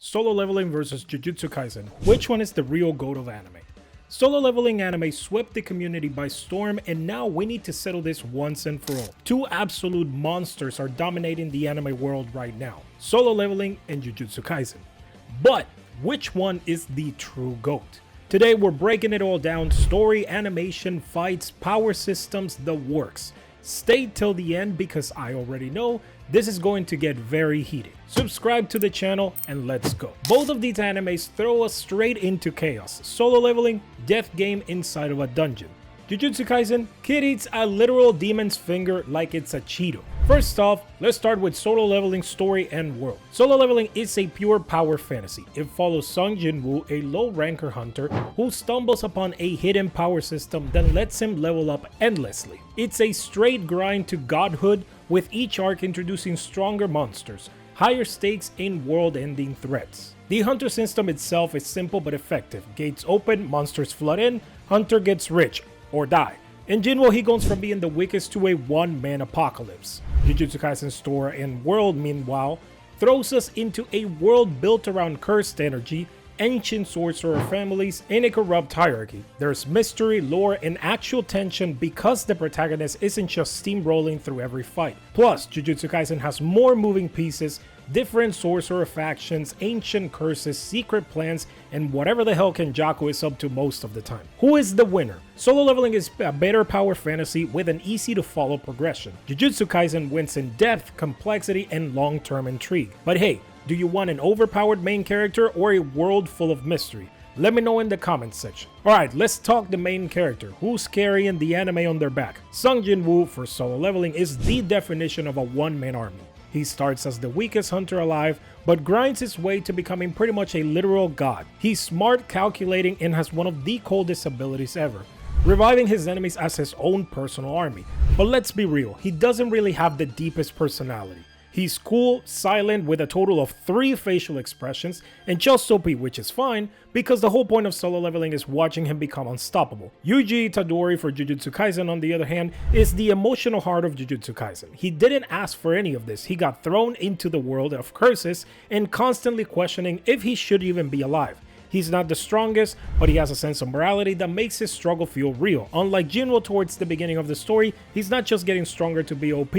Solo Leveling versus Jujutsu Kaisen. Which one is the real GOAT of anime? Solo Leveling anime swept the community by storm, and now we need to settle this once and for all. Two absolute monsters are dominating the anime world right now, Solo Leveling and Jujutsu Kaisen. But which one is the true GOAT? Today we're breaking it all down: story, animation, fights, power systems, the works. Stay till the end because I already know this is going to get very heated. Subscribe to the channel and let's go. Both of these animes throw us straight into chaos. Solo Leveling, death game inside of a dungeon. Jujutsu Kaisen, kid eats a literal demon's finger like it's a Cheeto. First off, let's start with Solo Leveling's story and world. Solo Leveling is a pure power fantasy. It follows Sung Jin-woo, a low-ranker hunter who stumbles upon a hidden power system that lets him level up endlessly. It's a straight grind to godhood, with each arc introducing stronger monsters, higher stakes, and world-ending threats. The hunter system itself is simple but effective. Gates open, monsters flood in, hunter gets rich or die. In Jinwo, he goes from being the weakest to a one-man apocalypse. Jujutsu Kaisen's story and world, meanwhile, throws us into a world built around cursed energy, ancient sorcerer families, and a corrupt hierarchy. There's mystery, lore, and actual tension because the protagonist isn't just steamrolling through every fight. Plus, Jujutsu Kaisen has more moving pieces, different sorcerer factions, ancient curses, secret plans, and whatever the hell Kenjaku is up to most of the time. Who is the winner? Solo Leveling is a better power fantasy with an easy to follow progression. Jujutsu Kaisen wins in depth, complexity, and long-term intrigue. But hey, do you want an overpowered main character or a world full of mystery? Let me know in the comments section. Alright, let's talk the main character. Who's carrying the anime on their back? Sung Jin-woo for Solo Leveling is the definition of a one-man army. He starts as the weakest hunter alive, but grinds his way to becoming pretty much a literal god. He's smart, calculating, and has one of the coldest abilities ever, reviving his enemies as his own personal army. But let's be real, he doesn't really have the deepest personality. He's cool, silent, with a total of 3 facial expressions, and just OP, which is fine, because the whole point of Solo Leveling is watching him become unstoppable. Yuji Itadori for Jujutsu Kaisen, on the other hand, is the emotional heart of Jujutsu Kaisen. He didn't ask for any of this. He got thrown into the world of curses and constantly questioning if he should even be alive. He's not the strongest, but he has a sense of morality that makes his struggle feel real. Unlike Jinwo towards the beginning of the story, he's not just getting stronger to be OP,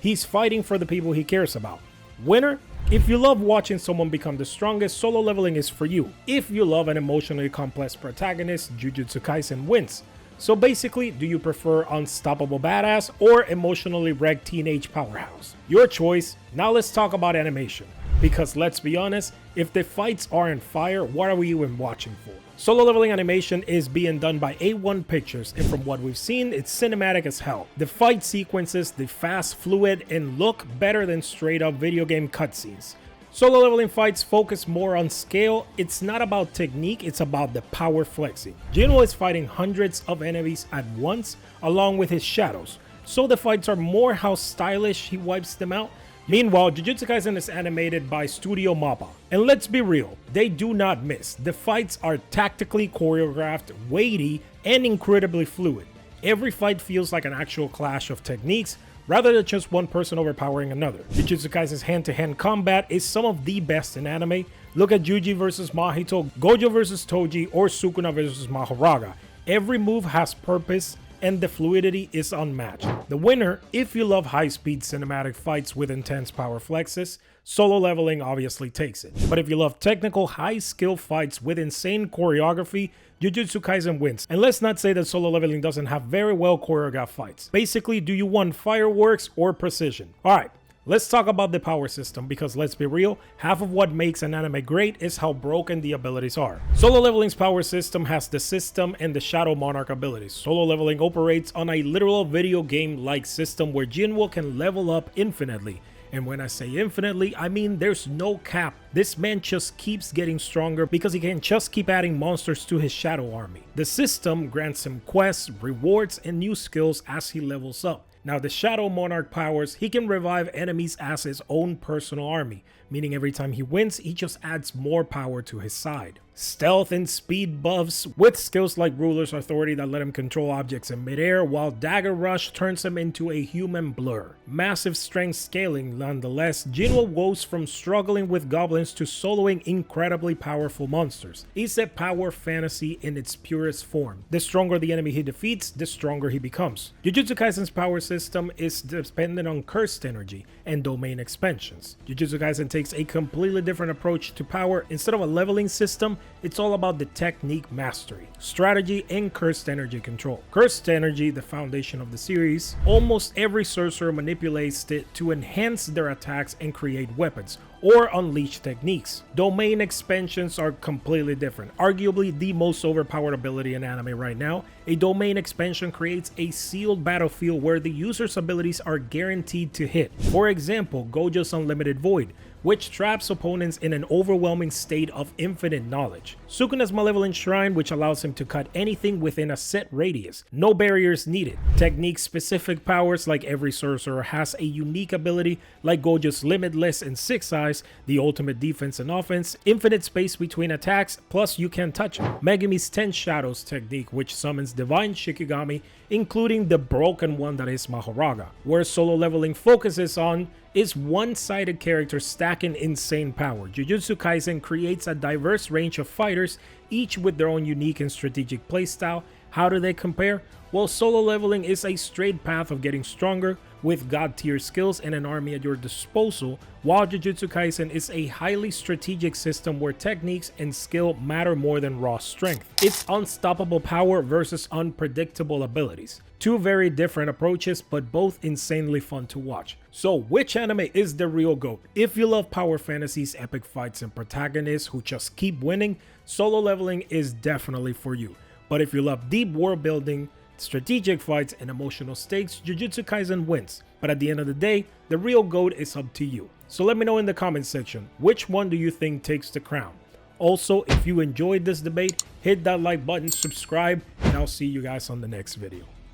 he's fighting for the people he cares about. Winner? If you love watching someone become the strongest, Solo Leveling is for you. If you love an emotionally complex protagonist, Jujutsu Kaisen wins. So basically, do you prefer unstoppable badass or emotionally wrecked teenage powerhouse? Your choice. Now let's talk about animation. Because let's be honest, if the fights aren't fire, what are we even watching for? Solo Leveling animation is being done by A1 Pictures, and from what we've seen, it's cinematic as hell. The fight sequences, the fast, fluid, and look better than straight up video game cutscenes. Solo Leveling fights focus more on scale. It's not about technique, it's about the power flexing. Jinwo is fighting hundreds of enemies at once, along with his shadows, so the fights are more how stylish he wipes them out. Meanwhile, Jujutsu Kaisen is animated by Studio Mappa. And let's be real, they do not miss. The fights are tactically choreographed, weighty, and incredibly fluid. Every fight feels like an actual clash of techniques, rather than just one person overpowering another. Jujutsu Kaisen's hand-to-hand combat is some of the best in anime. Look at Yuji vs Mahito, Gojo vs Toji, or Sukuna vs Mahoraga. Every move has purpose, and the fluidity is unmatched. The winner, if you love high-speed cinematic fights with intense power flexes, Solo Leveling obviously takes it. But if you love technical, high-skill fights with insane choreography, Jujutsu Kaisen wins. And let's not say that Solo Leveling doesn't have very well choreographed fights. Basically, do you want fireworks or precision? Alright, let's talk about the power system, because let's be real, half of what makes an anime great is how broken the abilities are. Solo Leveling's power system has the system and the Shadow Monarch abilities. Solo Leveling operates on a literal video game-like system where Jinwo can level up infinitely. And when I say infinitely, I mean there's no cap. This man just keeps getting stronger because he can just keep adding monsters to his shadow army. The system grants him quests, rewards, and new skills as he levels up. Now, the Shadow Monarch powers, he can revive enemies as his own personal army, meaning every time he wins, he just adds more power to his side. Stealth and speed buffs with skills like Ruler's Authority that let him control objects in midair, while Dagger Rush turns him into a human blur. Massive strength scaling nonetheless, Jinwo goes from struggling with goblins to soloing incredibly powerful monsters. It's a power fantasy in its purest form. The stronger the enemy he defeats, the stronger he becomes. Jujutsu Kaisen's power system is dependent on cursed energy and domain expansions. Jujutsu Kaisen takes a completely different approach to power. Instead of a leveling system, it's all about the technique mastery, strategy, and cursed energy control. Cursed energy, the foundation of the series, almost every sorcerer manipulates it to enhance their attacks and create weapons, or unleash techniques. Domain expansions are completely different. Arguably the most overpowered ability in anime right now, a domain expansion creates a sealed battlefield where the user's abilities are guaranteed to hit. For example, Gojo's Unlimited Void, which traps opponents in an overwhelming state of infinite knowledge. Sukuna's Malevolent Shrine, which allows him to cut anything within a set radius. No barriers needed. Technique-specific powers, like every sorcerer has a unique ability, like Gojo's Limitless and Six Eyes, the ultimate defense and offense, infinite space between attacks, plus you can't touch him. Megumi's 10 Shadows technique, which summons divine Shikigami, including the broken one that is Mahoraga. Where solo leveling focuses on is one-sided characters stacking insane power. Jujutsu Kaisen creates a diverse range of fighters, each with their own unique and strategic playstyle. How do they compare? Well, solo leveling is a straight path of getting stronger with god-tier skills and an army at your disposal, while Jujutsu Kaisen is a highly strategic system where techniques and skill matter more than raw strength. It's unstoppable power versus unpredictable abilities. Two very different approaches, but both insanely fun to watch. So which anime is the real GOAT? If you love power fantasies, epic fights, and protagonists who just keep winning, solo leveling is definitely for you. But if you love deep world building, strategic fights, and emotional stakes, Jujutsu Kaisen wins. But at the end of the day, the real GOAT is up to you. So let me know in the comments section, which one do you think takes the crown? Also, if you enjoyed this debate, hit that like button, subscribe, and I'll see you guys on the next video.